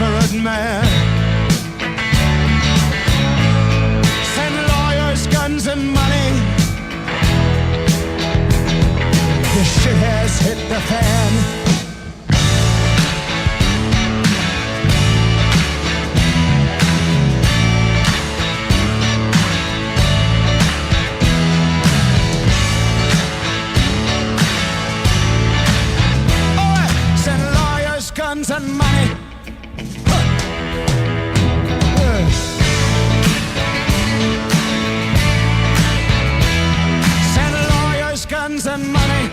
desperate man. Send lawyers, guns, and money. The shit has hit the fan. Guns and money. Send lawyers, guns and money.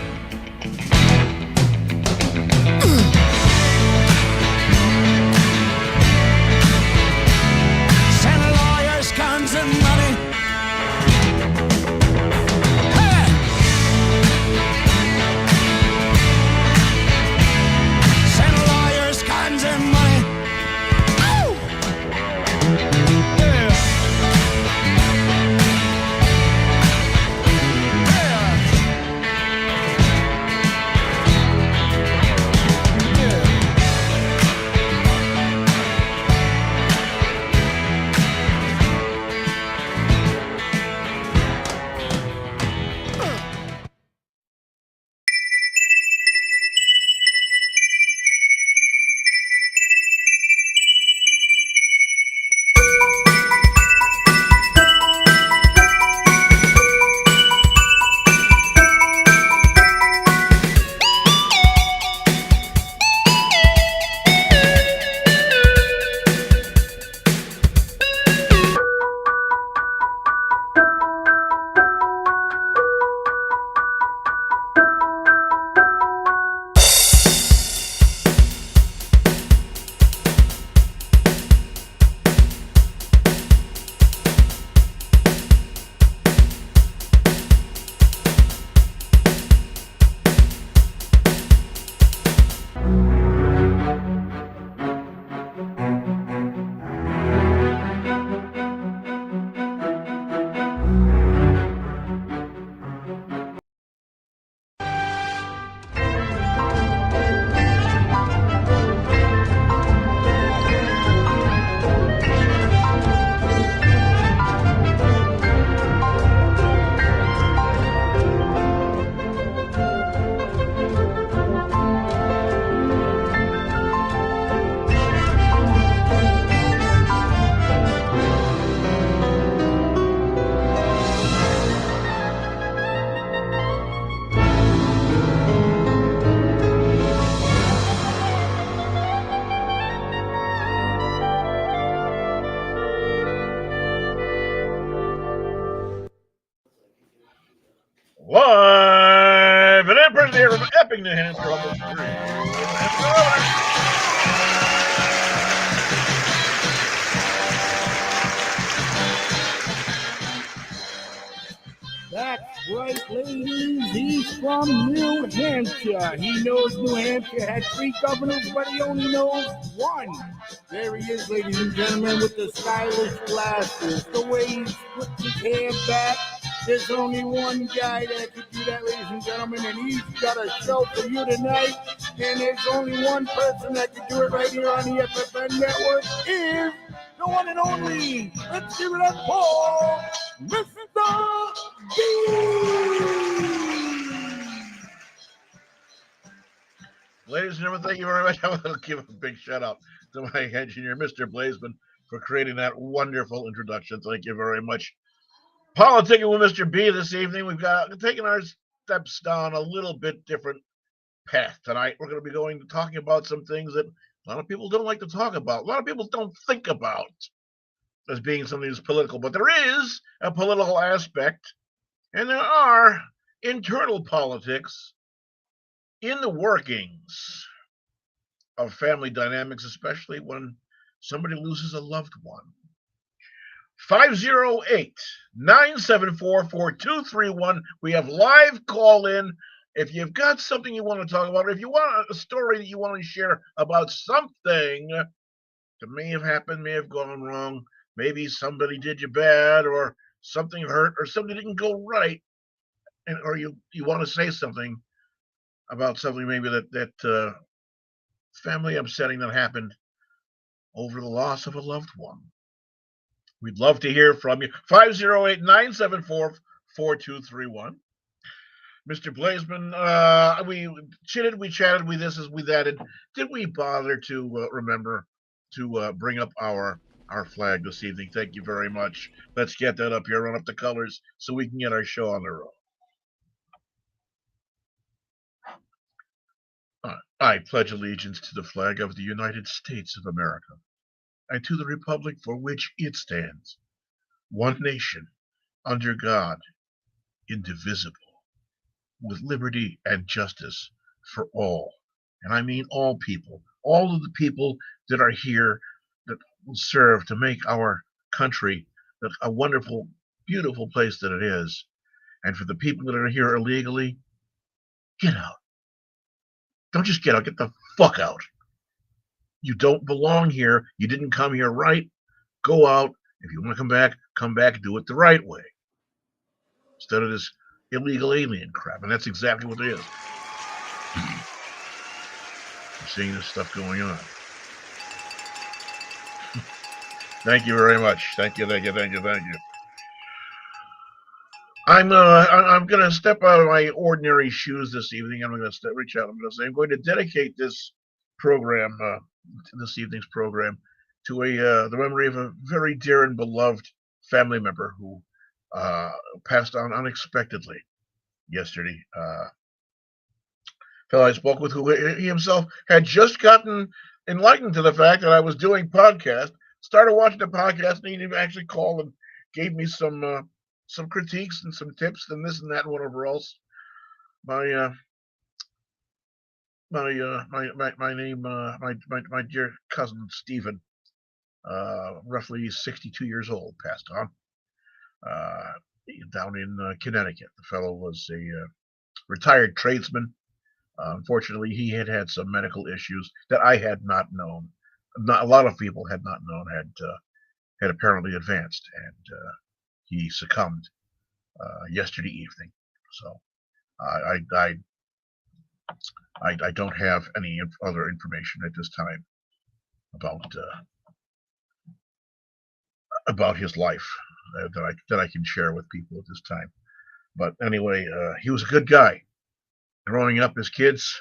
Send lawyers, guns and money. Guns and money. Oh! Yeah. Live and in person here from Epping, New Hampshire, almost free. That's right, ladies. He's from New Hampshire. He knows New Hampshire had 3 governors, but he only knows 1. There he is, ladies and gentlemen, with the stylish glasses. The way he's put his hair back. There's only one guy that could do that, ladies and gentlemen, and he's got a show for you tonight. And there's only one person that can do it right here on the FFN network is the one and only. Let's give it up for Mr. B. Ladies and gentlemen, thank you very much. I want to give a big shout out to my engineer, Mr. Blazeman, for creating that wonderful introduction. Thank you very much. Politicking with Mr. B this evening. We've got taken our steps down a little bit different path tonight. We're going to be talking about some things that a lot of people don't like to talk about. A lot of people don't think about as being something that's political, but there is a political aspect, and there are internal politics in the workings of family dynamics, especially when somebody loses a loved one. 508-974-4231. We have live call in. If you've got something you want to talk about, or if you want a story that you want to share about something that may have happened, may have gone wrong, maybe somebody did you bad, or something hurt, or something didn't go right, or you want to say something about something maybe that family upsetting that happened, over the loss of a loved one. We'd love to hear from you. 508-974-4231. Mr. Blazeman, we chitted, we chatted, we this, we that, and did we bother to remember to bring up our flag this evening? Thank you very much. Let's get that up here, run up the colors, so we can get our show on the road. I pledge allegiance to the flag of the United States of America, and to the republic for which it stands, one nation, under God, indivisible, with liberty and justice for all. And I mean all people, all of the people that are here that will serve to make our country a wonderful, beautiful place that it is. And for the people that are here illegally, get out. Don't just get out, get the fuck out. You don't belong here. You didn't come here right. Go out. If you want to come back, do it the right way. Instead of this illegal alien crap. And that's exactly what it is. I'm seeing this stuff going on. Thank you very much. Thank you. I'm going to step out of my ordinary shoes this evening. I'm going to reach out. I'm going to say I'm going to dedicate this program, this evening's program, to the memory of a very dear and beloved family member who passed on unexpectedly yesterday. Fellow I spoke with, who he himself had just gotten enlightened to the fact that I was doing podcast. Started watching the podcast, and he actually called and gave me some critiques and some tips and this and that and whatever else. My dear cousin Stephen, roughly 62 years old, passed on down in Connecticut. The fellow was a retired tradesman. Unfortunately, he had some medical issues that I had not known. Not a lot of people had not known had apparently advanced, and he succumbed yesterday evening. So I don't have any other information at this time about his life that I can share with people at this time. But anyway, he was a good guy. Growing up as kids,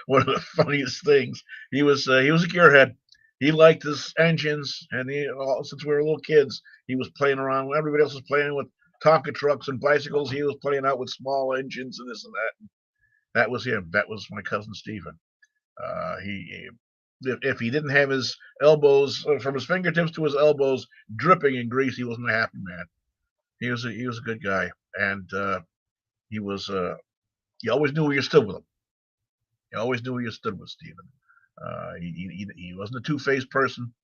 one of the funniest things, he was a gearhead. He liked his engines, and since we were little kids, he was playing around. Everybody else was playing with Tonka trucks and bicycles. He was playing out with small engines and this and that. That was him. That was my cousin Stephen. If he didn't have his elbows, from his fingertips to his elbows, dripping in grease, he wasn't a happy man. He was a good guy, and he was. You always knew where you stood with him. You always knew where you stood with Stephen. He wasn't a two-faced person.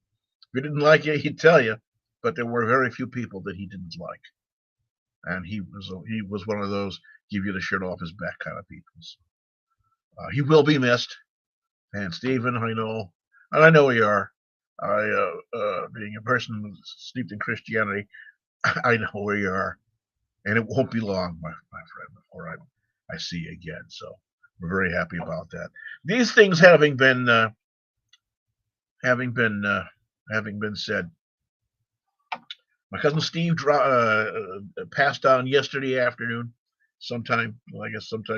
If he didn't like you, he'd tell you. But there were very few people that he didn't like, and he was one of those give you the shirt off his back kind of people. He will be missed. And Stephen, I know where you are. Being a person steeped in Christianity, I know where you are, and it won't be long, my friend, before I see you again. So we're very happy about that. These things having been said, my cousin Steve passed on yesterday afternoon, sometime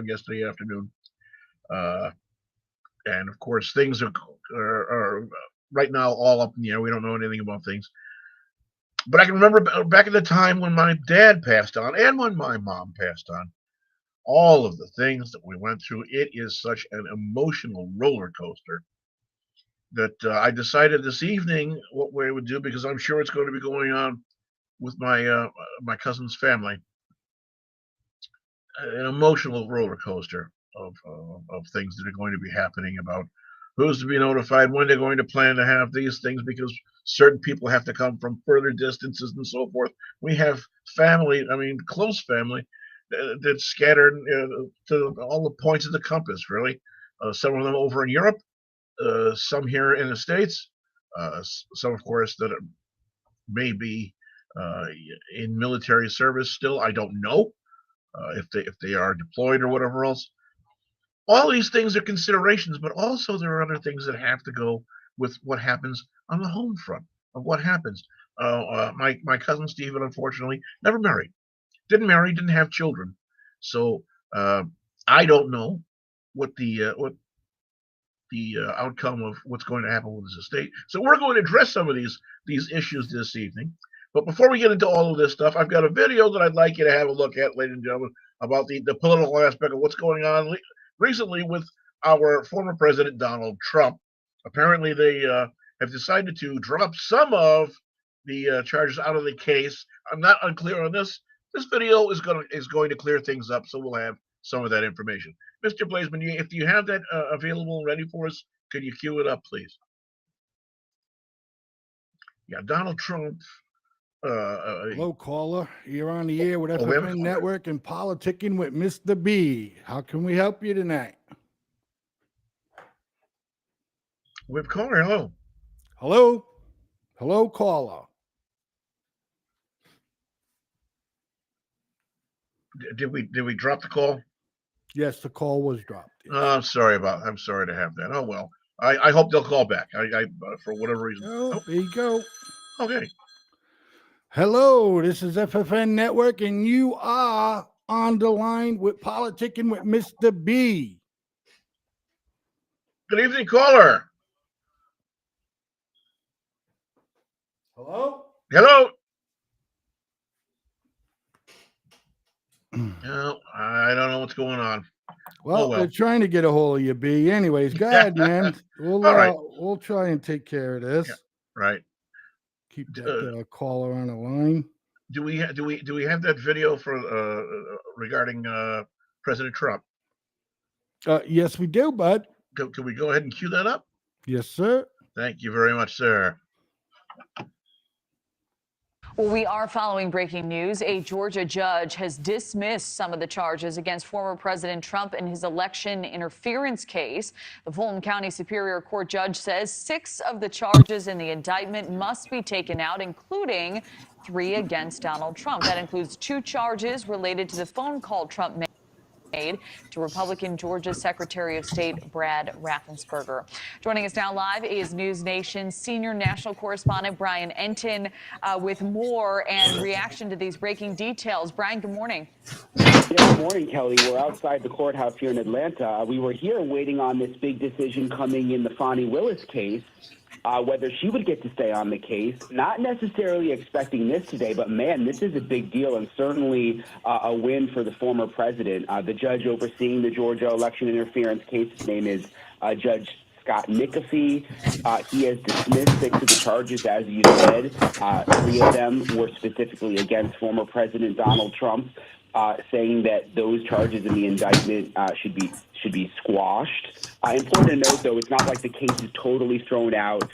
yesterday afternoon. And of course, things are right now all up in the air. We don't know anything about things. But I can remember back at the time when my dad passed on and when my mom passed on, all of the things that we went through. It is such an emotional roller coaster that I decided this evening what we would do, because I'm sure it's going to be going on with my cousin's family. An emotional roller coaster of things that are going to be happening, about who's to be notified, when they're going to plan to have these things, because certain people have to come from further distances and so forth. We have family, close family, that's scattered to all the points of the compass, really. Some of them over in Europe, some here in the States, some, of course, that may be in military service still. I don't know if they are deployed or whatever else. All these things are considerations, but also there are other things that have to go with what happens on the home front of what happens. My cousin Stephen, unfortunately, never married, didn't have children, so I don't know what the outcome of what's going to happen with his estate. So we're going to address some of these issues this evening. But before we get into all of this stuff, I've got a video that I'd like you to have a look at, ladies and gentlemen, about the political aspect of what's going on recently with our former president, Donald Trump. Apparently, they have decided to drop some of the charges out of the case. I'm not unclear on this. This video is going to clear things up, so we'll have some of that information. Mr. Blazeman, if you have that available and ready for us, could you cue it up, please? Yeah, Donald Trump. Hello, caller. You're on the air with FFN Network and Politicking with Mr. B. How can we help you tonight? With caller, hello. Hello? Hello, caller. Did we drop the call? Yes, the call was dropped. Yes. I'm sorry to have that. Oh well. I hope they'll call back. I for whatever reason. Oh, there you go. Okay. Hello, this is FFN Network, and you are on the line with Politicking with Mr. B. Good evening, caller. Hello? Hello. No, I don't know what's going on. Well, they're trying to get a hold of you, B. Anyways, go ahead, man. We'll try and take care of this. Yeah, right. Keep that caller on the line. Do we have that video for regarding President Trump? Yes, we do, bud. Can we go ahead and cue that up? Yes, sir. Thank you very much, sir. Well, we are following breaking news. A Georgia judge has dismissed some of the charges against former President Trump in his election interference case. The Fulton County Superior Court judge says 6 of the charges in the indictment must be taken out, including 3 against Donald Trump. That includes 2 charges related to the phone call Trump made to Republican Georgia Secretary of State Brad Raffensperger. Joining us now live is News Nation's senior national correspondent Brian Enton with more and reaction to these breaking details. Brian, good morning. Yeah, good morning, Kelly. We're outside the courthouse here in Atlanta. We were here waiting on this big decision coming in the Fani Willis case. Whether she would get to stay on the case. Not necessarily expecting this today, but man, this is a big deal and certainly a win for the former president. The judge overseeing the Georgia election interference case, his name is Judge Scott McAfee. He has dismissed 6 of the charges, as you said. 3 of them were specifically against former President Donald Trump, saying that those charges in the indictment should be squashed. Important to note, though, it's not like the case is totally thrown out.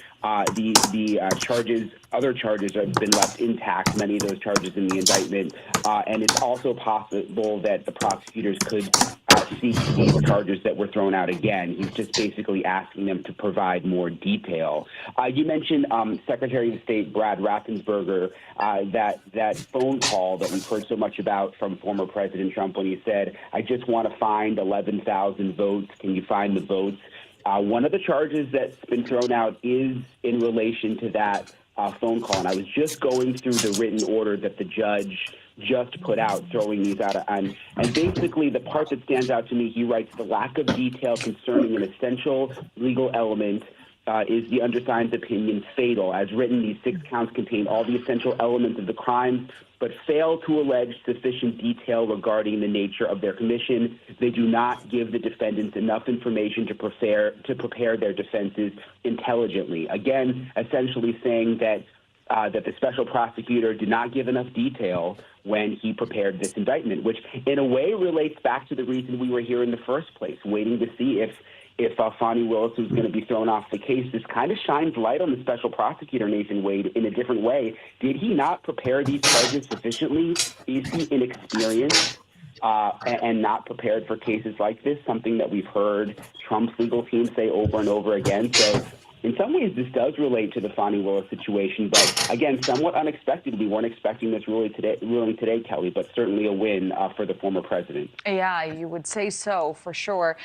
Other charges have been left intact, many of those charges in the indictment, and it's also possible that the prosecutors could seek these charges that were thrown out again. He's just basically asking them to provide more detail. You mentioned Secretary of State Brad Raffensperger, that phone call that we've heard so much about from former President Trump when he said, "I just want to find 11,000 votes. Can you find the votes?" One of the charges that's been thrown out is in relation to that phone call. And I was just going through the written order that the judge just put out, throwing these out. And basically the part that stands out to me, he writes, the lack of detail concerning an essential legal element is the undersigned's opinion fatal. As written, these 6 counts contain all the essential elements of the crime, but fail to allege sufficient detail regarding the nature of their commission. They do not give the defendants enough information to prepare their defenses intelligently. Again, essentially saying that the special prosecutor did not give enough detail when he prepared this indictment, which in a way relates back to the reason we were here in the first place, waiting to see if Fani Willis was going to be thrown off the case. This kind of shines light on the special prosecutor, Nathan Wade, in a different way. Did he not prepare these charges sufficiently? Is he inexperienced and not prepared for cases like this, something that we've heard Trump's legal team say over and over again? So in some ways, this does relate to the Fani Willis situation, but again, somewhat unexpected. We weren't expecting this ruling today, Kelly, but certainly a win for the former president. Yeah, you would say so, for sure.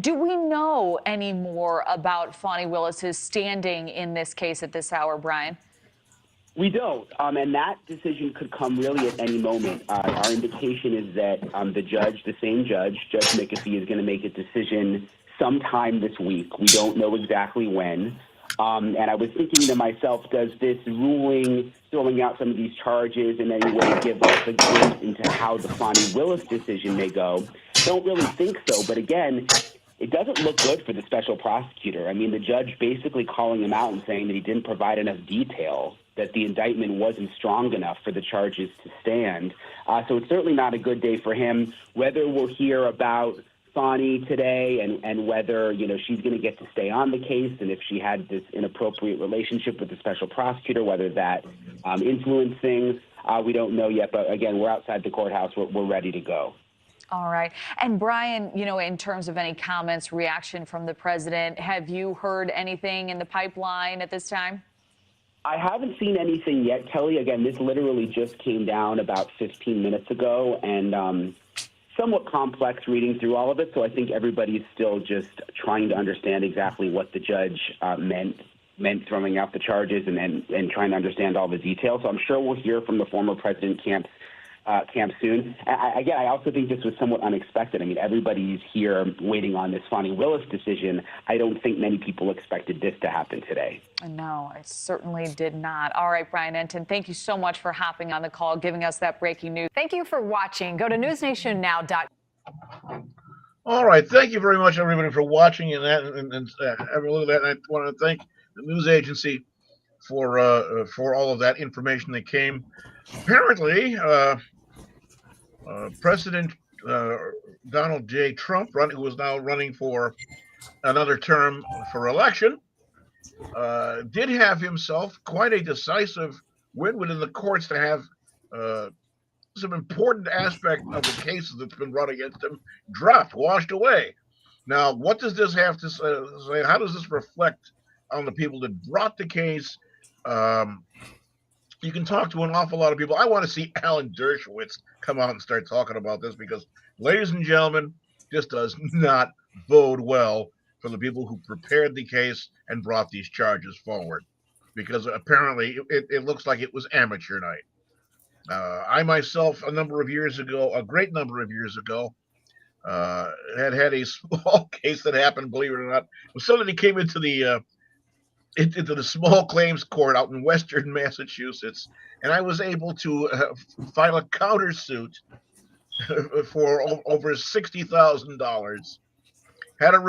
Do we know any more about Fani Willis's standing in this case at this hour, Brian? We don't, and that decision could come really at any moment. Our indication is that the same judge, Judge McAfee, is going to make a decision sometime this week. We don't know exactly when. And I was thinking to myself, does this ruling throwing out some of these charges in any way give us a glimpse into how the Fani Willis decision may go? Don't really think so. But again, it doesn't look good for the special prosecutor. I mean, the judge basically calling him out and saying that he didn't provide enough detail, that the indictment wasn't strong enough for the charges to stand. So it's certainly not a good day for him. Whether we'll hear about Fani today and whether, she's going to get to stay on the case, and if she had this inappropriate relationship with the special prosecutor, whether that influenced things, we don't know yet. But again, we're outside the courthouse. We're ready to go. All right. And Brian, in terms of any comments, reaction from the president, have you heard anything in the pipeline at this time? I haven't seen anything yet, Kelly. Again, this literally just came down about 15 minutes ago, and somewhat complex reading through all of it. So I think everybody's still just trying to understand exactly what the judge meant throwing out the charges and trying to understand all the details. So I'm sure we'll hear from the former president camp soon. Again, I also think this was somewhat unexpected. I mean, everybody's here waiting on this Fani Willis decision. I don't think many people expected this to happen today. No, I certainly did not. All right, Brian Entin, thank you so much for hopping on the call, giving us that breaking news. Thank you for watching. Go to newsnationnow.com. All right. Thank you very much, everybody, for watching and having a look at that. And I want to thank the news agency for all of that information that came. Apparently, President Donald J. Trump, who is now running for another term for election, did have himself quite a decisive win within the courts to have some important aspect of the cases that's been brought against him dropped, washed away. Now, what does this have to say? How does this reflect on the people that brought the case? You can talk to an awful lot of people. I want to see Alan Dershowitz come out and start talking about this because, ladies and gentlemen, this does not bode well for the people who prepared the case and brought these charges forward, because apparently it looks like it was amateur night. I myself, a great number of years ago, had a small case that happened, believe it or not, when somebody came into the small claims court out in Western Massachusetts, and I was able to file a countersuit for over $60,000. Had it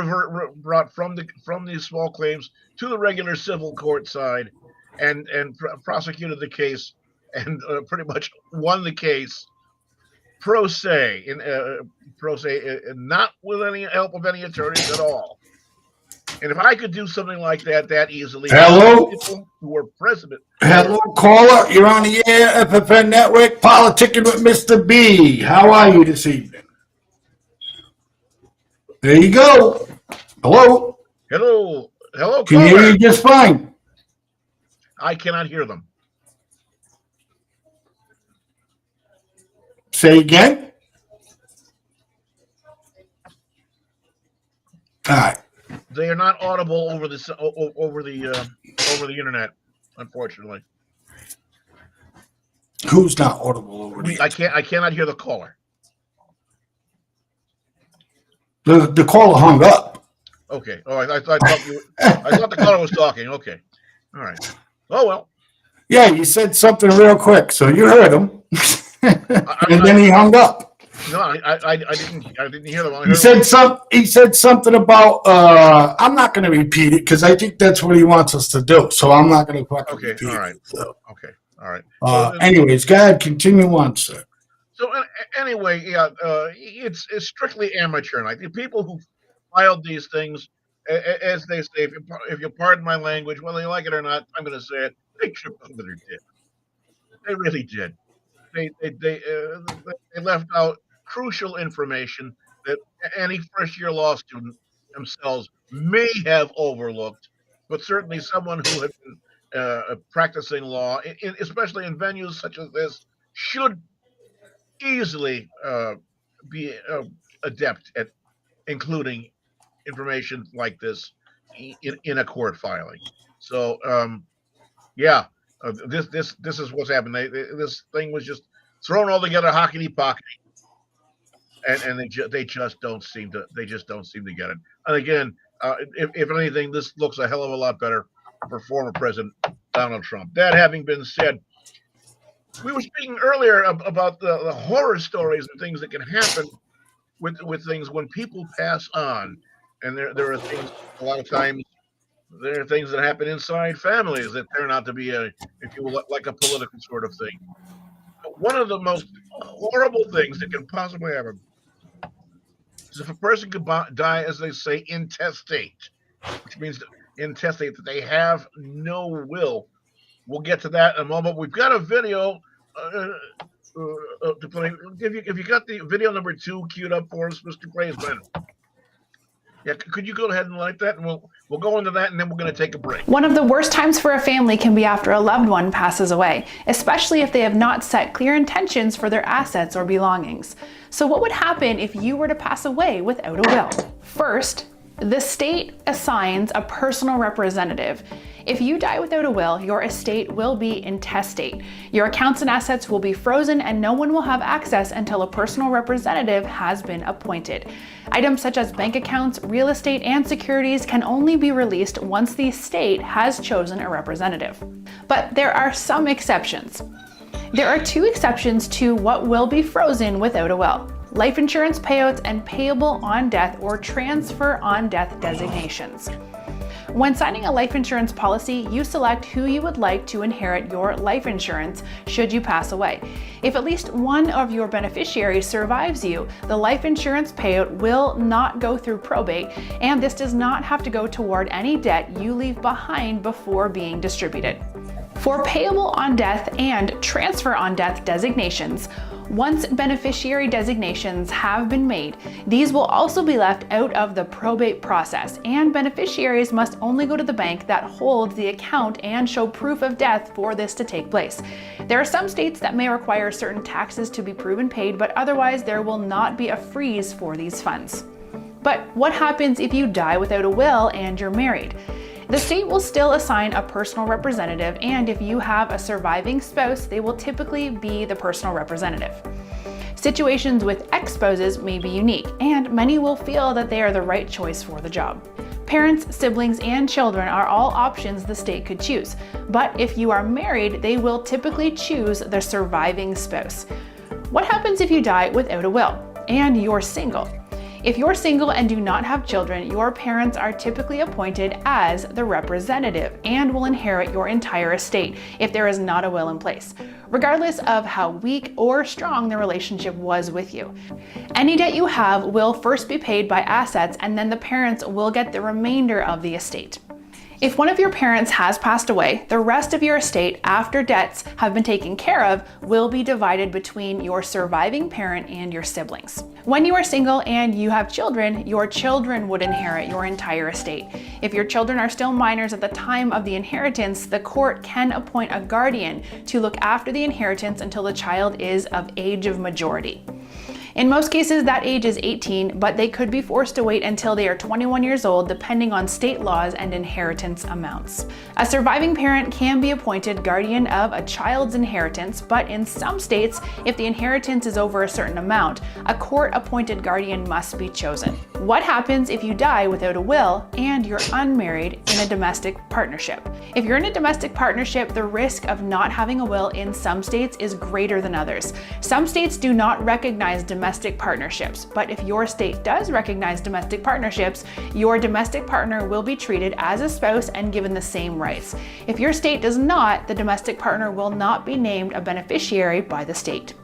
brought from the small claims to the regular civil court side, and prosecuted the case, and pretty much won the case pro se, not with any help of any attorneys at all. And if I could do something like that easily, Hello? people who were president. Hello, caller. You're on the air, FFN Network, politicking with Mr. B. How are you this evening? There you go. Hello. Hello, Can caller. hear you just fine. I cannot hear them. Say again. All right. They are not audible over the internet, unfortunately. Who's not audible over there? I cannot hear the caller. The caller hung up. Okay. Oh, I thought the caller was talking. Okay. All right. Oh well. Yeah, you said something real quick, so you heard him, and then he hung up. No, I didn't hear them. He said something about. I'm not going to repeat it because I think that's what he wants us to do. So I'm not going to fucking repeat all right. it. So. Okay. All right. Anyways, go ahead, continue on, sir. So anyway, yeah, it's strictly amateur night. The people who filed these things, as they say, if you pardon my language, whether you like it or not, I'm going to say it. They tripped over their dick. They really did. They left out crucial information that any first-year law student themselves may have overlooked, but certainly someone who had been practicing law, especially in venues such as this, should easily be adept at including information like this in a court filing. So yeah, this is what's happened. This thing was just thrown all together, hockety pockety, and they just don't seem to get it. And again, if anything, this looks a hell of a lot better for former President Donald Trump. That having been said, we were speaking earlier about the horror stories and things that can happen with things when people pass on, and there are things a lot of times. There are things that happen inside families that turn out to be if you will, like a political sort of thing. But one of the most horrible things that can possibly happen is if a person could die, as they say, intestate, which means intestate, that they have no will. We'll get to that in a moment. We've got a video to play. If you got the video number 2 queued up for us, Mr. Blaisman. Yeah, could you go ahead and light that, and we'll go into that, and then we're going to take a break. One of the worst times for a family can be after a loved one passes away, especially if they have not set clear intentions for their assets or belongings. So what would happen if you were to pass away without a will? First, the state assigns a personal representative. If you die without a will, your estate will be intestate. Your accounts and assets will be frozen, and no one will have access until a personal representative has been appointed. Items such as bank accounts, real estate, and securities can only be released once the estate has chosen a representative. But there are some exceptions. There are 2 exceptions to what will be frozen without a will: life insurance payouts and payable on death or transfer on death designations. When signing a life insurance policy, you select who you would like to inherit your life insurance should you pass away. If at least one of your beneficiaries survives you, the life insurance payout will not go through probate, and this does not have to go toward any debt you leave behind before being distributed. For payable on death and transfer on death designations, once beneficiary designations have been made, these will also be left out of the probate process, and beneficiaries must only go to the bank that holds the account and show proof of death for this to take place. There are some states that may require certain taxes to be proven paid, but otherwise there will not be a freeze for these funds. But what happens if you die without a will and you're married? The state will still assign a personal representative, and if you have a surviving spouse, they will typically be the personal representative. Situations with ex-spouses may be unique, and many will feel that they are the right choice for the job. Parents, siblings, and children are all options the state could choose, but if you are married, they will typically choose the surviving spouse. What happens if you die without a will and you're single? If you're single and do not have children, your parents are typically appointed as the representative and will inherit your entire estate if there is not a will in place, regardless of how weak or strong the relationship was with you. Any debt you have will first be paid by assets, and then the parents will get the remainder of the estate. If one of your parents has passed away, the rest of your estate, after debts have been taken care of, will be divided between your surviving parent and your siblings. When you are single and you have children, your children would inherit your entire estate. If your children are still minors at the time of the inheritance, the court can appoint a guardian to look after the inheritance until the child is of age of majority. In most cases, that age is 18, but they could be forced to wait until they are 21 years old, depending on state laws and inheritance amounts. A surviving parent can be appointed guardian of a child's inheritance, but in some states, if the inheritance is over a certain amount, a court-appointed guardian must be chosen. What happens if you die without a will and you're unmarried in a domestic partnership? If you're in a domestic partnership, the risk of not having a will in some states is greater than others. Some states do not recognize domestic partnerships, but if your state does recognize domestic partnerships, your domestic partner will be treated as a spouse and given the same rights. If your state does not, the domestic partner will not be named a beneficiary by the state.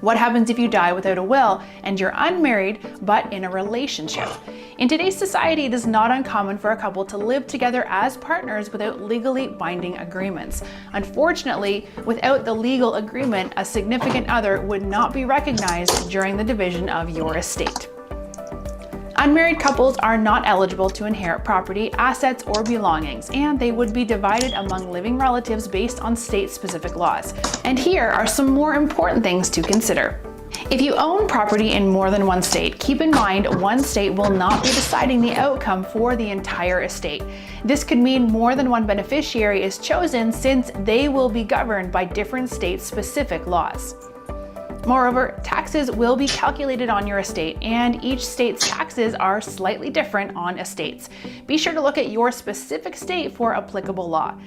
What happens if you die without a will and you're unmarried but in a relationship? In today's society, it is not uncommon for a couple to live together as partners without legally binding agreements. Unfortunately, without the legal agreement, a significant other would not be recognized during the division of your estate. Unmarried couples are not eligible to inherit property, assets, or belongings, and they would be divided among living relatives based on state-specific laws. And here are some more important things to consider. If you own property in more than one state, keep in mind one state will not be deciding the outcome for the entire estate. This could mean more than one beneficiary is chosen since they will be governed by different state-specific laws. Moreover, taxes will be calculated on your estate, and each state's taxes are slightly different on estates. Be sure to look at your specific state for applicable law.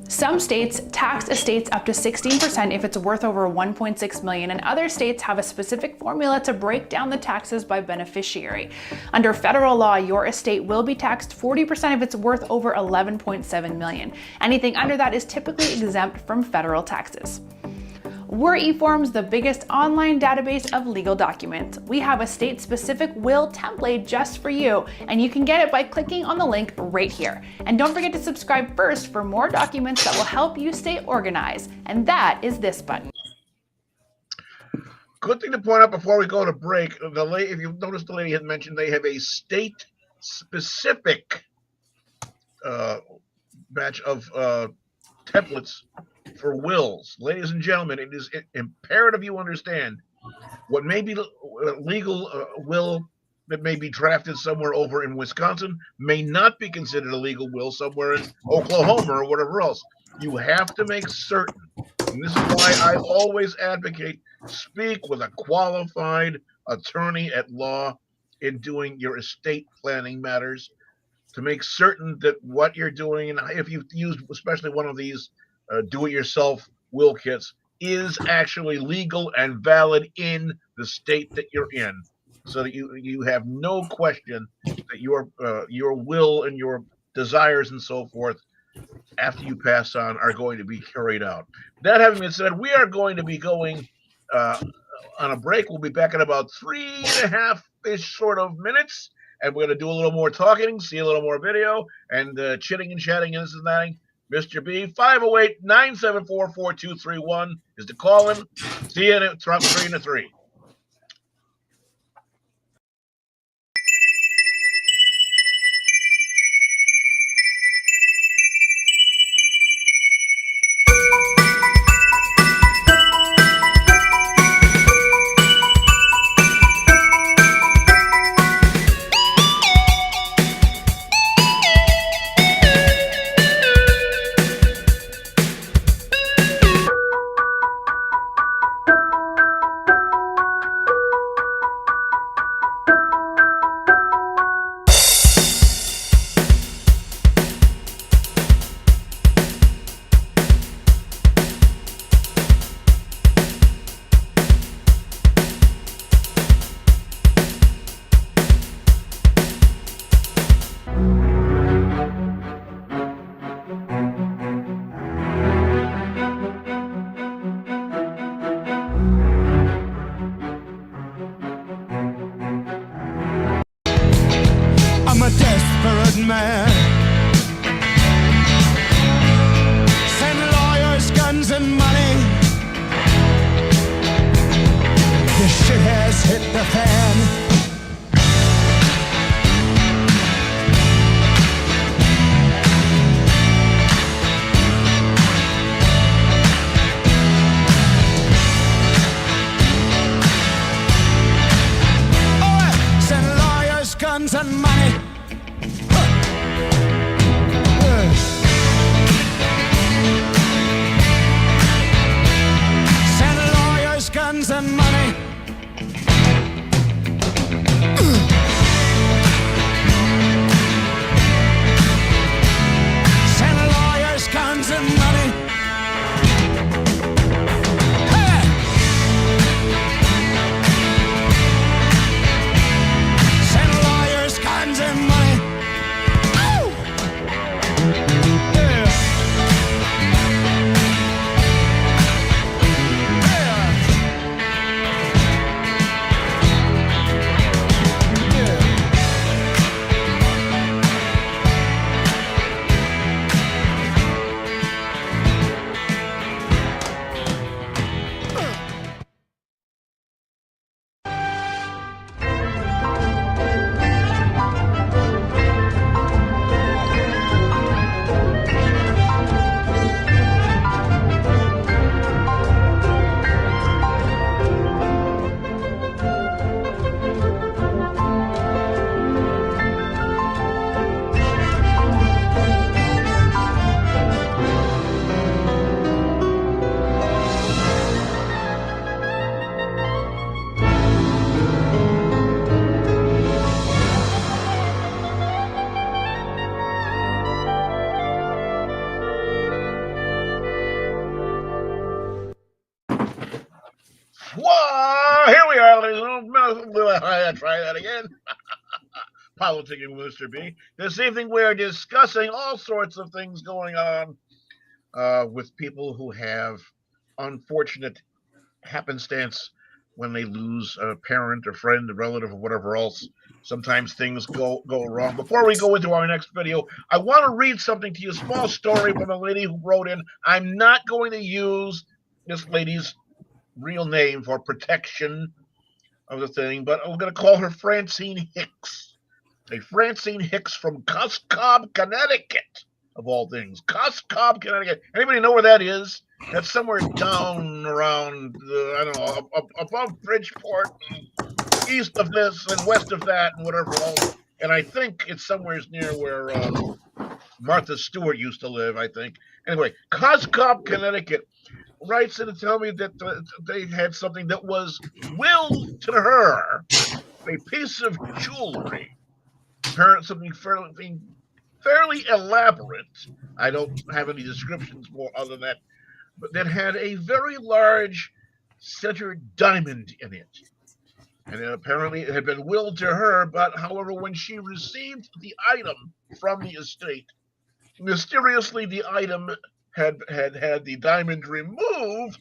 Some states tax estates up to 16% if it's worth over 1.6 million, and other states have a specific formula to break down the taxes by beneficiary. Under federal law, your estate will be taxed 40% if it's worth over 11.7 million. Anything under that is typically exempt from federal taxes. We're eForms, the biggest online database of legal documents. We have a state-specific will template just for you, and you can get it by clicking on the link right here. And don't forget to subscribe first for more documents that will help you stay organized, and that is this button. Good thing to point out before we go to break, if you've noticed, the lady had mentioned they have a state-specific batch of templates for wills. Ladies and gentlemen, it is imperative you understand what may be legal will that may be drafted somewhere over in Wisconsin may not be considered a legal will somewhere in Oklahoma or whatever else. You have to make certain, and this is why I always advocate, speak with a qualified attorney at law in doing your estate planning matters to make certain that what you're doing, and if you've used especially one of these do-it-yourself will kits, is actually legal and valid in the state that you're in, so that you have no question that your will and your desires and so forth after you pass on are going to be carried out. That having been said, we are going to be going on a break. We'll be back in about 3.5-ish sort of minutes, and we're going to do a little more talking, see a little more video, and chitting and chatting and this and that. Mr. B, 508-974-4231 is the call-in. See you in 3 to 3. Whoa! Here we are, ladies and gentlemen. I'll try that again. Politicking with Mr. B. This evening we are discussing all sorts of things going on with people who have unfortunate happenstance when they lose a parent or friend, a relative, or whatever else. Sometimes things go wrong. Before we go into our next video, I want to read something to you, a small story from a lady who wrote in. I'm not going to use this lady's real name for protection of the thing, but I'm going to call her Francine Hicks. A Francine Hicks from Cuscob, Connecticut, of all things. Cuscob, Connecticut. Anybody know where that is? That's somewhere down around, I don't know, above Bridgeport, and east of this and west of that and whatever else. And I think it's somewhere near where Martha Stewart used to live, I think. Anyway, Cuscob, Connecticut writes in to tell me that they had something that was willed to her, a piece of jewelry, something fairly elaborate. I don't have any descriptions more other than that, but that had a very large center diamond in it. And apparently it had been willed to her, but however, when she received the item from the estate, mysteriously the item had the diamond removed,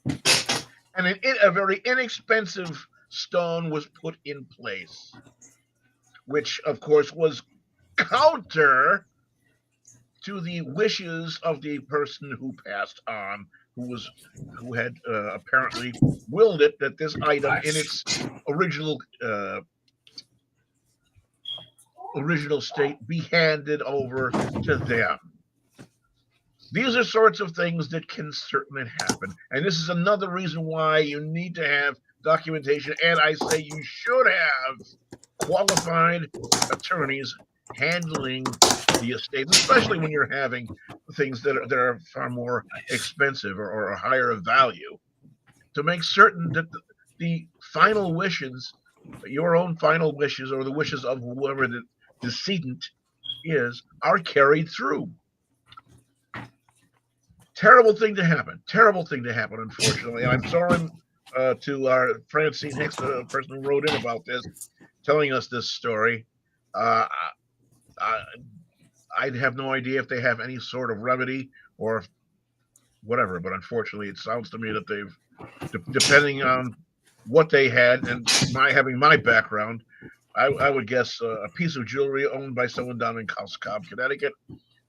and a very inexpensive stone was put in place, which of course was counter to the wishes of the person who passed on, who had apparently willed it that this item in its original state be handed over to them. These are sorts of things that can certainly happen, and this is another reason why you need to have documentation, and I say you should have qualified attorneys handling the estate, especially when you're having things that are far more expensive or a higher value, to make certain that the final wishes, your own final wishes, or the wishes of whoever the decedent is, are carried through. Terrible thing to happen, unfortunately. And I'm sorry to our Francine Hicks, the person who wrote in about this, telling us this story. I'd have no idea if they have any sort of remedy or whatever, but unfortunately it sounds to me that they've, depending on what they had, and having my background, I would guess a piece of jewelry owned by someone down in Cuscob, Connecticut,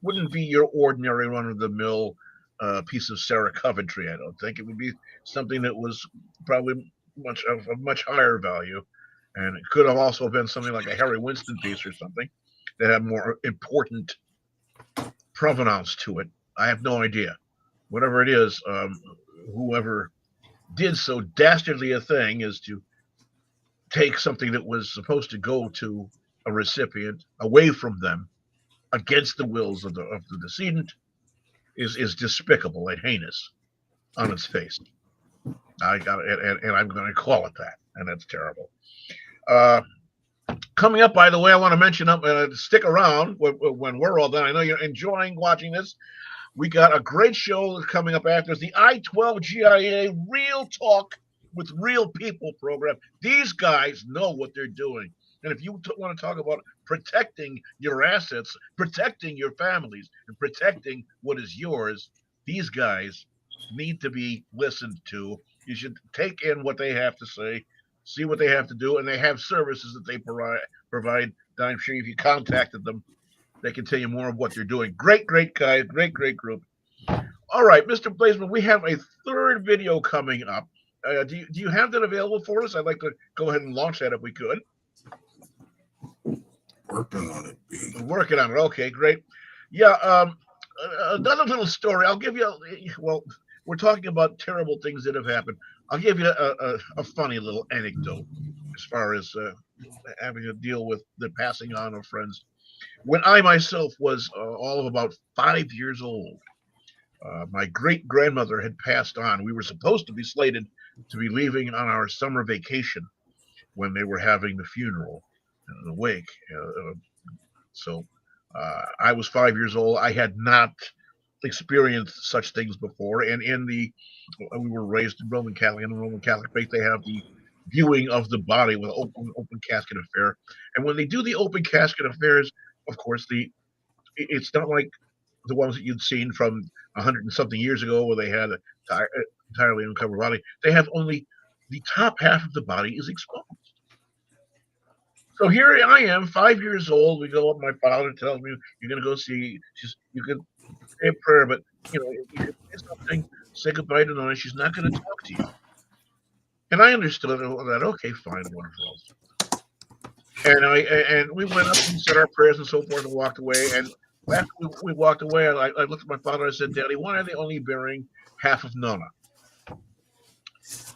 wouldn't be your ordinary run-of-the-mill piece of Sarah Coventry. I don't think it would be something that was probably of much higher value, and it could have also been something like a Harry Winston piece or something that had more important provenance to it. I have no idea. Whatever it is, whoever did so dastardly a thing is to take something that was supposed to go to a recipient away from them against the wills of the decedent is despicable and heinous on its face. I got it, and I'm going to call it that, and that's terrible. Coming up, by the way, I want to mention stick around when we're all done. I know you're enjoying watching this. We got a great show coming up after the I-12 GIA Real Talk with Real People program. These guys know what they're doing. And if you want to talk about protecting your assets, protecting your families, and protecting what is yours, these guys need to be listened to. You should take in what they have to say, see what they have to do, and they have services that they provide. I'm sure if you contacted them, they can tell you more of what they're doing. Great guys, great group. All right, Mr. Blazeman, we have a third video coming up. Do you have that available for us? I'd like to go ahead and launch that if we could. Working on it. Working on it. Okay, great. Yeah, another little story. I'll give you. Well, we're talking about terrible things that have happened. I'll give you a funny little anecdote as far as having to deal with the passing on of friends. When I myself was all of about 5 years old, my great-grandmother had passed on. We were supposed to be slated to be leaving on our summer vacation when they were having the funeral and the wake. So I was 5 years old. I had not experienced such things before. And we were raised in Roman Catholic, and in the Roman Catholic faith, they have the viewing of the body with open casket affair. And when they do the open casket affairs, of course, it's not like the ones that you'd seen from 100 and something years ago where they had an entirely uncovered body. They have only the top half of the body is exposed. So here I am, 5 years old. We go up. My father tells me, "You're going to go see." You can say a prayer, but you can say something, say goodbye to Nona. She's not going to talk to you. And I understood that. Okay, fine, wonderful. And we went up and said our prayers and so forth and walked away. And after we walked away, I looked at my father and I said, "Daddy, why are they only burying half of Nona?"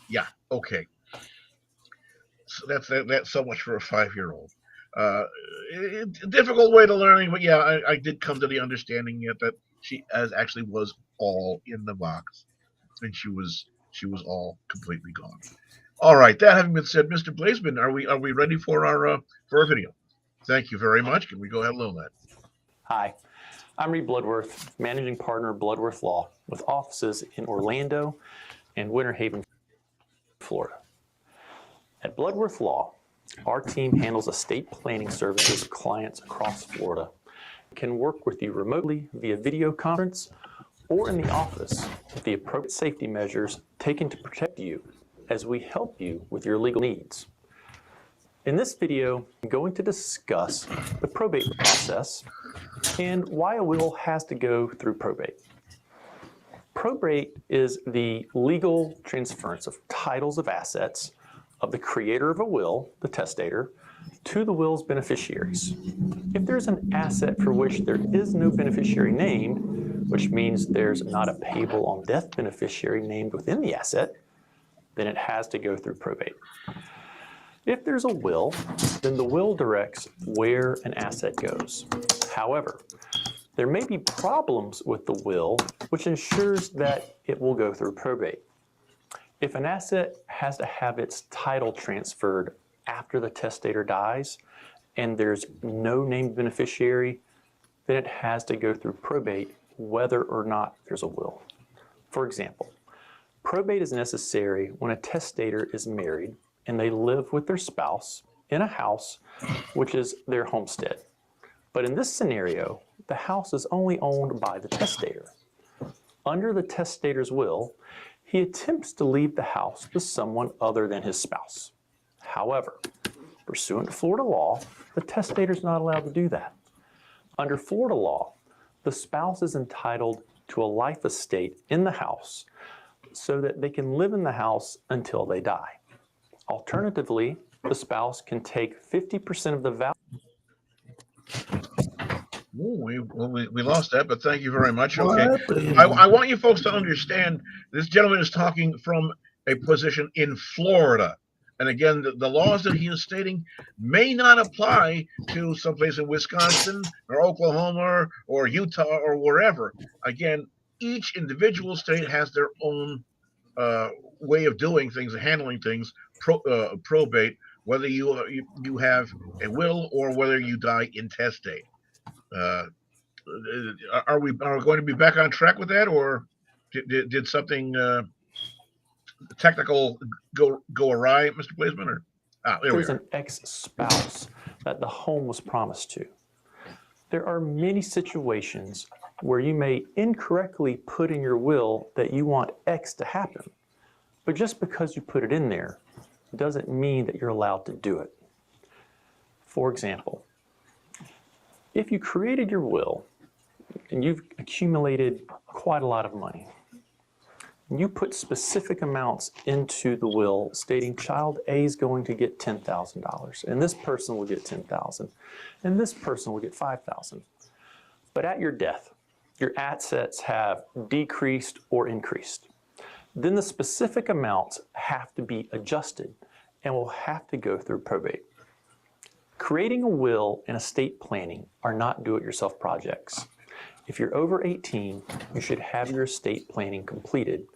Yeah, okay. So that's so much for a 5-year-old. Difficult way to learning, but yeah, I did come to the understanding yet that she actually was all in the box, and she was all completely gone. All right. That having been said, Mr. Blazeman, are we ready for our video? Thank you very much. Can we go ahead and load that? Hi, I'm Reed Bloodworth, managing partner of Bloodworth Law, with offices in Orlando and Winter Haven, Florida. At Bloodworth Law, our team handles estate planning services for clients across Florida. We can work with you remotely via video conference or in the office with the appropriate safety measures taken to protect you as we help you with your legal needs. In this video, I'm going to discuss the probate process and why a will has to go through probate. Probate is the legal transference of titles of assets of the creator of a will, the testator, to the will's beneficiaries. If there's an asset for which there is no beneficiary named, which means there's not a payable on death beneficiary named within the asset, then it has to go through probate. If there's a will, then the will directs where an asset goes. However, there may be problems with the will, which ensures that it will go through probate. If an asset has to have its title transferred after the testator dies, and there's no named beneficiary, then it has to go through probate whether or not there's a will. For example, probate is necessary when a testator is married and they live with their spouse in a house which is their homestead. But in this scenario, the house is only owned by the testator. Under the testator's will, he attempts to leave the house to someone other than his spouse. However, pursuant to Florida law, the testator is not allowed to do that. Under Florida law, the spouse is entitled to a life estate in the house so that they can live in the house until they die. Alternatively, the spouse can take 50% of the value. We lost that, but thank you very much. Okay, I want you folks to understand this gentleman is talking from a position in Florida. And again, the laws that he is stating may not apply to someplace in Wisconsin or Oklahoma or Utah or wherever. Again, each individual state has their own way of doing things, handling things, probate, whether you have a will or whether you die intestate. Are we going to be back on track with that, or did something technical go awry, Mr. Blazeman? Or there's an ex-spouse that the home was promised to. There are many situations where you may incorrectly put in your will that you want X to happen, but just because you put it in there doesn't mean that you're allowed to do it. For example, if you created your will and you've accumulated quite a lot of money, and you put specific amounts into the will stating child A is going to get $10,000, and this person will get $10,000, and this person will get $5,000. But at your death, your assets have decreased or increased. Then the specific amounts have to be adjusted and will have to go through probate. Creating a will and estate planning are not do-it-yourself projects. If you're over 18, you should have your estate planning completed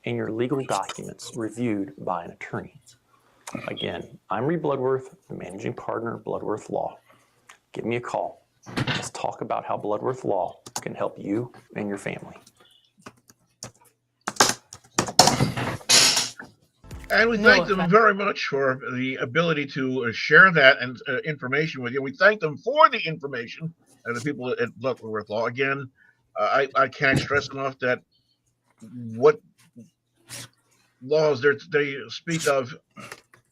and your legal documents reviewed by an attorney. Again, I'm Reed Bloodworth, the managing partner of Bloodworth Law. Give me a call, Let's talk about how Bloodworth Law can help you and your family. And we thank them very much for the ability to share that and information with you. We thank them for the information, and the people at Bloodworth Law. Again, I can't stress enough that what laws they speak of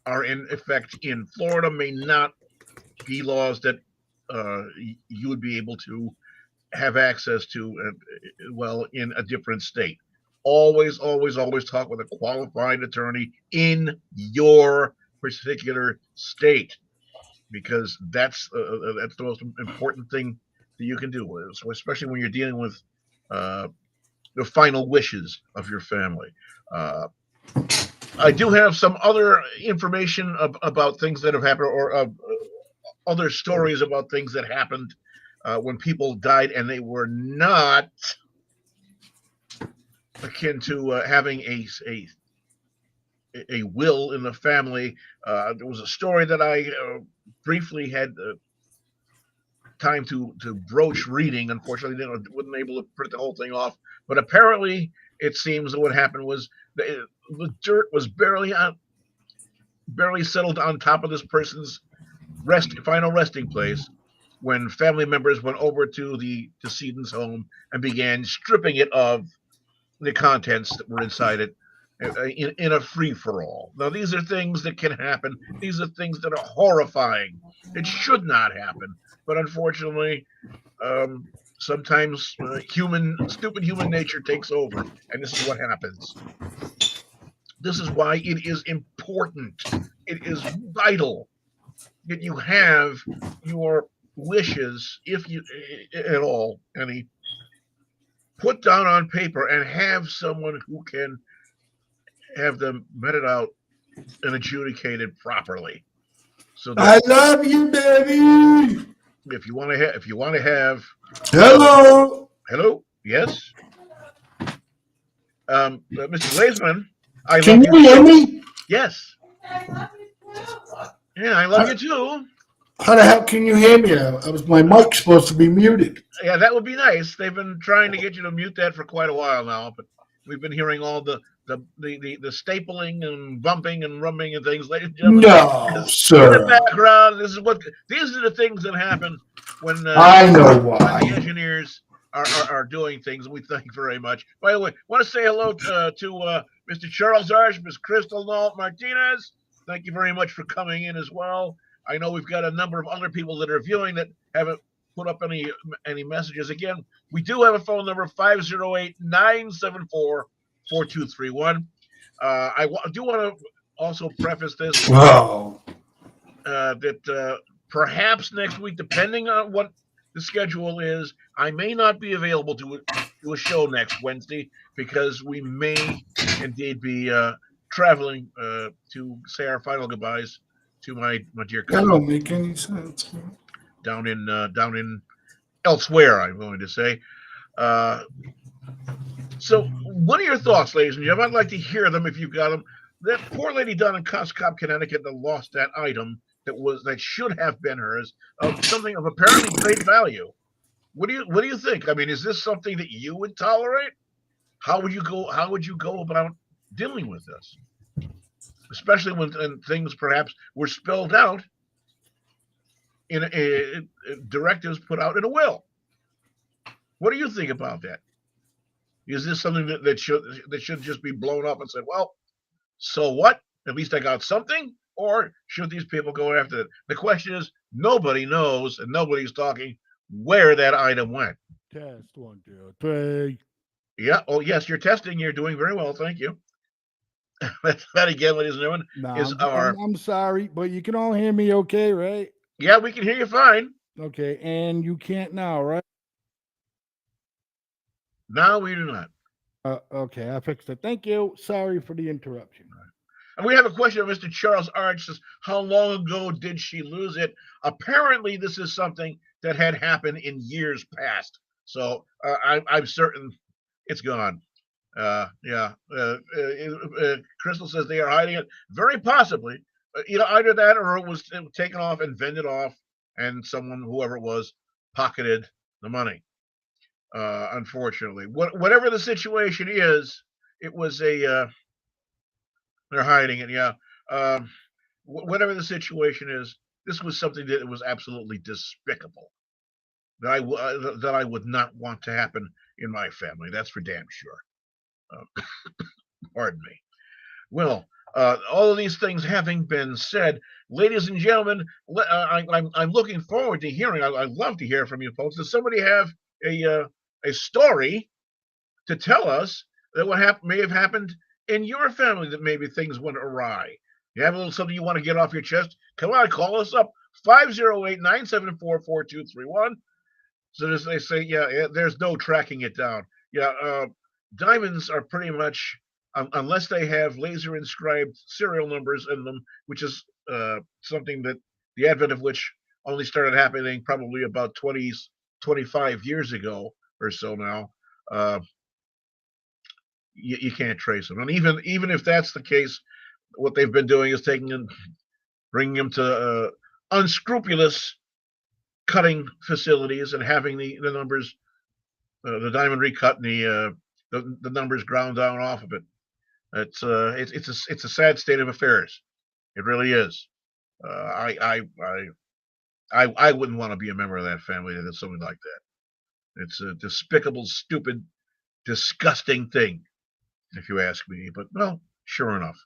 are in effect in Florida may not be laws that you would be able to have access to, well, in a different state. Always talk with a qualified attorney in your particular state, because that's the most important thing that you can do, so especially when you're dealing with the final wishes of your family. I do have some other information about things that have happened, or other stories about things that happened when people died and they were not akin to having a will in the family. There was a story that I briefly had time to broach reading. Unfortunately, wasn't able to print the whole thing off. But apparently, it seems that what happened was the dirt was barely settled on top of this person's final resting place when family members went over to the decedent's home and began stripping it of the contents that were inside it in a free-for-all. Now, these are things that can happen. These are things that are horrifying. It should not happen. But unfortunately, sometimes stupid human nature takes over, and this is what happens. This is why it is important. It is vital that you have your wishes, if you at all, any, put down on paper and have someone who can have them meted out and adjudicated properly. So that I love you, baby. if you want to have Hello. Yes, Mr. Glazeman, I Can love you hear me? Yes. Yeah, I love you too. How the hell can you hear me? My mic's supposed to be muted. Yeah, that would be nice. They've been trying to get you to mute that for quite a while now, but we've been hearing all the stapling and bumping and rumbling and things, ladies and gentlemen. No, sir. In the background, these are the things that happen when I know why. when the engineers are doing things. We thank very much. By the way, I want to say hello to Mr. Charles Arch, Ms. Crystal Nault Martinez. Thank you very much for coming in as well. I know we've got a number of other people that are viewing that haven't put up any messages. Again, we do have a phone number, 508-974-4231. I do want to also preface this that perhaps next week, depending on what the schedule is, I may not be available to do a show next Wednesday, because we may indeed be traveling to say our final goodbyes to my dear cousin. That don't make any sense. Down in elsewhere, I'm going to say. So what are your thoughts, ladies and gentlemen? I'd like to hear them if you've got them. That poor lady down in Coscob, Connecticut, that lost that item that should have been hers, of something of apparently great value. What do you think? I mean, is this something that you would tolerate? How would you go about dealing with this? Especially when things perhaps were spelled out in directives put out in a will. What do you think about that? Is this something that should just be blown up and said, well, so what? At least I got something? Or should these people go after it? The question is, nobody knows and nobody's talking where that item went. Test 1, 2, 3. Yeah. Oh, yes, you're testing. You're doing very well. Thank you. That again, ladies and gentlemen, is I'm sorry, but you can all hear me okay, right? Yeah, we can hear you fine. Okay, and you can't now, right? No, we do not. Okay, I fixed it. Thank you. Sorry for the interruption. And we have a question of Mr. Charles Arch. Says, how long ago did she lose it? Apparently, this is something that had happened in years past. So I'm certain it's gone. Crystal says they are hiding it. Very possibly. Either that or it was taken off and vended off, and someone, whoever it was, pocketed the money. Unfortunately, whatever the situation is, it was a. They're hiding it, yeah. Um, whatever the situation is, this was something that was absolutely despicable. That I would not want to happen in my family. That's for damn sure. Uh, pardon me. Well, all of these things having been said, ladies and gentlemen, I'm looking forward to hearing. I'd love to hear from you folks. Does somebody have a story to tell us that may have happened in your family that maybe things went awry? You have a little something you want to get off your chest? Come on, call us up 508-974-4231. So as they say, yeah, there's no tracking it down. Yeah, diamonds are pretty much, unless they have laser inscribed serial numbers in them, which is something that the advent of which only started happening probably about 25 years ago or so now. You can't trace them, and even if that's the case, what they've been doing is taking and bringing them to unscrupulous cutting facilities and having the numbers, the diamond recut and the numbers ground down off of it. It's a sad state of affairs. It really is. I wouldn't want to be a member of that family that did something like that. It's a despicable, stupid, disgusting thing, if you ask me. But well, sure enough.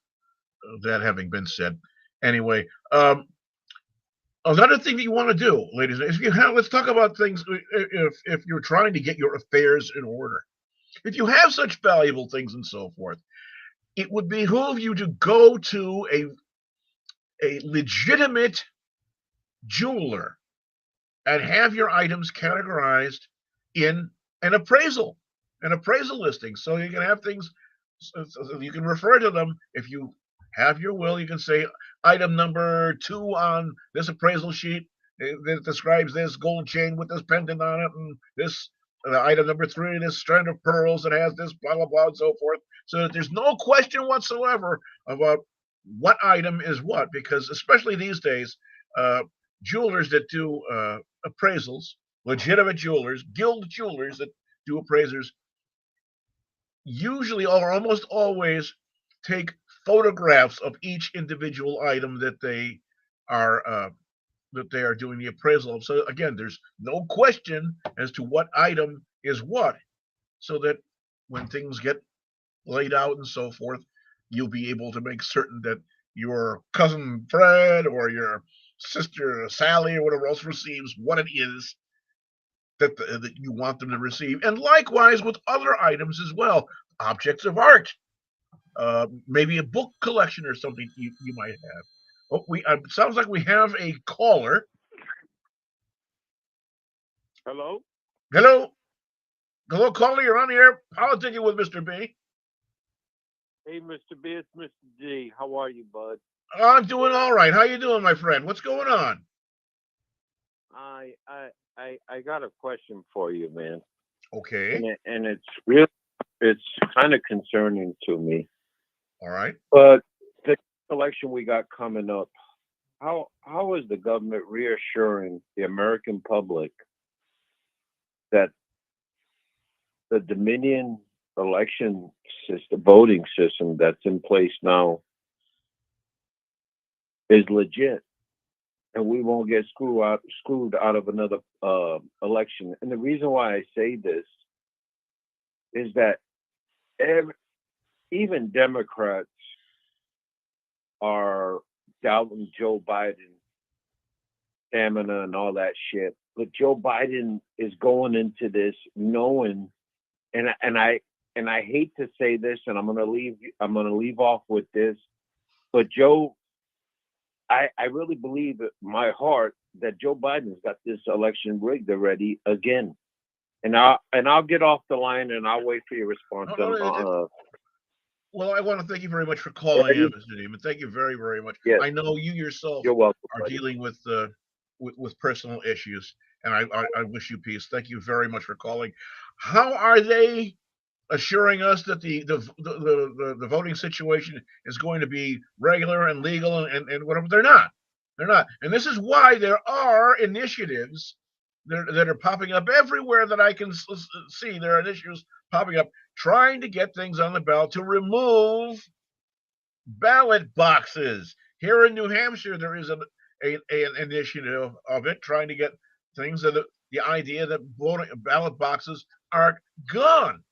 That having been said, anyway, another thing that you want to do, ladies, if you have, let's talk about things. If you're trying to get your affairs in order, if you have such valuable things and so forth, it would behoove you to go to a legitimate jeweler and have your items categorized in an appraisal listing, so you can have things. So you can refer to them. If you have your will, you can say item number 2 on this appraisal sheet that describes this gold chain with this pendant on it, and this item number 3, this strand of pearls that has this blah blah blah and so forth, so that there's no question whatsoever about what item is what. Because especially these days, jewelers that do appraisals, legitimate jewelers, guild jewelers that do appraisers, usually or almost always take photographs of each individual item that they are doing the appraisal of. So again, there's no question as to what item is what, so that when things get laid out and so forth, you'll be able to make certain that your cousin Fred or your sister Sally or whatever else receives what it is that you want them to receive. And likewise with other items as well, objects of art, maybe a book collection or something you might have. Oh, it sounds like we have a caller. Hello? Hello, caller. You're on the air. Politicking with Mr. B. Hey, Mr. B, it's Mr. G. How are you, bud? I'm doing all right. How you doing, my friend? What's going on? I got a question for you, man. Okay. And it's kind of concerning to me. All right. But the election we got coming up, how is the government reassuring the American public that the Dominion election system, voting system that's in place now, is legit, and we won't get screwed out of another election? And the reason why I say this is that even Democrats are doubting Joe Biden's stamina and all that shit. But Joe Biden is going into this knowing, and I hate to say this, and I'm gonna leave off with this, but Joe, I really believe in my heart that Joe Biden's got this election rigged already again. And I'll get off the line and I'll wait for your response. Well, I want to thank you very much for calling in, Mr. Neiman. Thank you very, very much. Yes. I know you yourself You're welcome, are buddy. dealing with personal issues, and I wish you peace. Thank you very much for calling. How are they assuring us that the voting situation is going to be regular and legal and whatever? They're not. And this is why there are initiatives that are popping up everywhere that I can see. There are issues popping up trying to get things on the ballot to remove ballot boxes. Here in New Hampshire, there is an initiative of it trying to get things that the idea that voting ballot boxes are gone.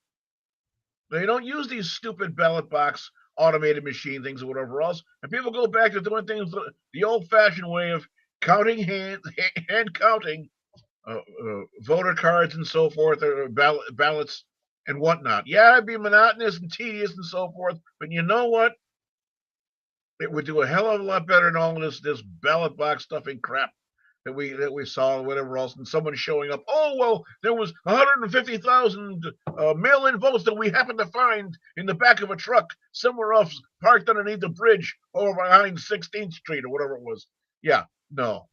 They don't use these stupid ballot box automated machine things or whatever else, and people go back to doing things the old-fashioned way of counting hand counting voter cards and so forth, or ballots and whatnot. Yeah, it'd be monotonous and tedious and so forth, but you know what? It would do a hell of a lot better than all of this ballot box stuffing crap that we saw and whatever else, and someone showing up. Oh well, there was 150,000 mail-in votes that we happened to find in the back of a truck somewhere else, parked underneath the bridge over behind 16th Street or whatever it was. Yeah, no,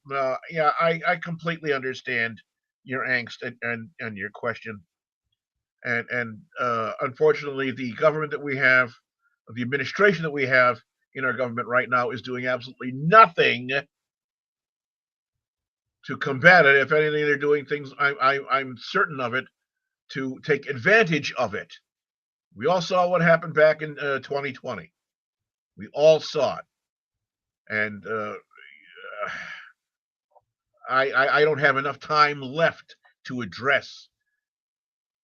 yeah, I completely understand your angst and your question, and unfortunately, the government that we have, the administration that we have in our government right now is doing absolutely nothing to combat it. If anything, they're doing things, I'm certain of it, to take advantage of it. We all saw what happened back in 2020. We all saw it. And I don't have enough time left to address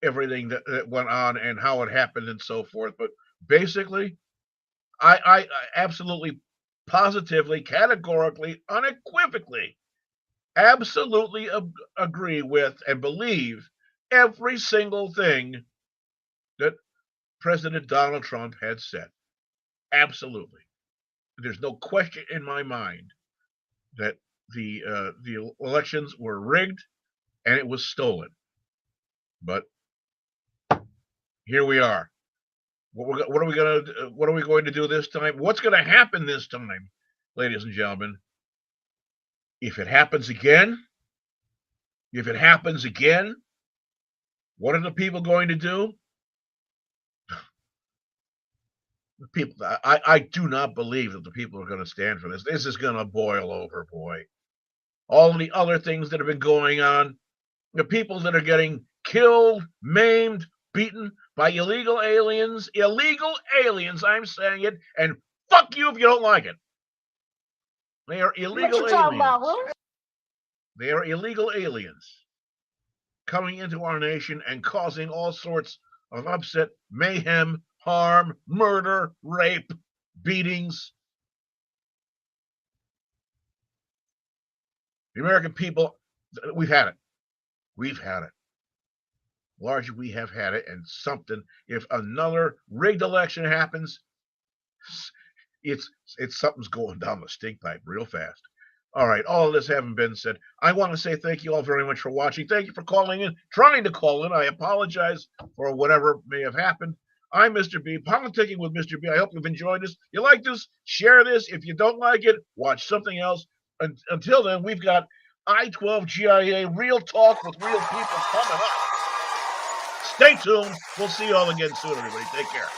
everything that went on and how it happened and so forth. But basically, I absolutely, positively, categorically, unequivocally, absolutely agree with and believe every single thing that President Donald Trump had said. Absolutely. There's no question in my mind that the elections were rigged and it was stolen. But here we are. What are we going to do this time? What's going to happen this time, ladies and gentlemen? If it happens again, what are the people going to do? The people, I do not believe that the people are going to stand for this. This is going to boil over, boy. All the other things that have been going on, the people that are getting killed, maimed, beaten by illegal aliens, I'm saying it, and fuck you if you don't like it. They are illegal aliens. They are illegal aliens coming into our nation and causing all sorts of upset, mayhem, harm, murder, rape, beatings. The American people, we've had it. We've had it. Largely, we have had it, and something, if another rigged election happens, it's something's going down the stink pipe real fast. All right, all of this having been said, I want to say thank you all very much for watching. Thank you for calling in, trying to call in. I apologize for whatever may have happened. I'm Mr. B, politicking with Mr. B. I hope you've enjoyed this. You like this? Share this. If you don't like it, watch something else. Until then, we've got I-12 GIA, real talk with real people coming up. Stay tuned. We'll see you all again soon, everybody. Take care.